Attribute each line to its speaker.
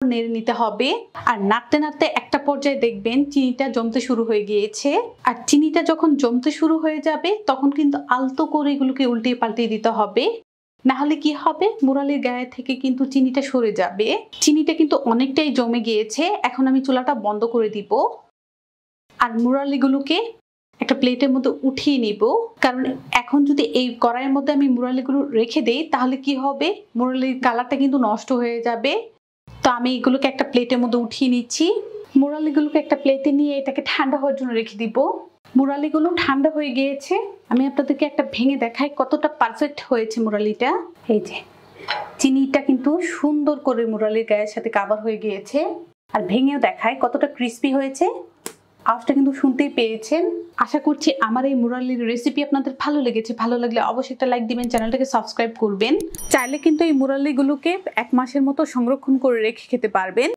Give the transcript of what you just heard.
Speaker 1: নেড়ে নিতে হবে। আর নাড়তে নাড়তে একটা পর্যায়ে দেখবেন চিনিটা জমতে শুরু হয়ে গিয়েছে। আর চিনিটা যখন জমতে শুরু হয়ে যাবে তখন কিন্তু আলতো করে এগুলোকে উল্টিয়ে পাল্টিয়ে দিতে হবে, না হলে কি হবে মুরালির গায়ে থেকে কিন্তু চিনিটা সরে যাবে। চিনিটা কিন্তু অনেকটাই জমে গিয়েছে, এখন আমি চুলাটা বন্ধ করে দিব আর মুরালিগুলোকে একটা প্লেটের মধ্যে উঠিয়ে নিব। কারণ এখন যদি এই কড়াইয়ের মধ্যে আমি মুরালিগুলো রেখে দেই তাহলে কি হবে, মুরালির কালারটা কিন্তু নষ্ট হয়ে যাবে। তো আমি এগুলোকে একটা প্লেটের মধ্যে উঠিয়ে নিচ্ছি। মুরালিগুলোকে একটা প্লেটে নিয়ে এটাকে ঠান্ডা হওয়ার জন্য রেখে দিব। মুরালিগুলো ঠান্ডা হয়ে গিয়েছে, আমি আপনাদেরকে একটা ভেঙে দেখাই কতটা পারফেক্ট হয়েছে মুরালিটা। এই যে চিনিটা কিন্তু সুন্দর করে মুরালির গায়ের সাথে কাভার হয়ে গিয়েছে। আর ভেঙেও দেখায় কতটা ক্রিস্পি হয়েছে, আওয়াজটা কিন্তু শুনতেই পেয়েছেন। আশা করছি আমার এই মুরালির রেসিপি আপনাদের ভালো লেগেছে। ভালো লাগলে অবশ্যই একটা লাইক দিবেন, চ্যানেলটাকে সাবস্ক্রাইব করবেন। চাইলে কিন্তু এই মুরালিগুলোকে 1 মাসের মতো সংরক্ষণ করে রেখে খেতে পারবেন।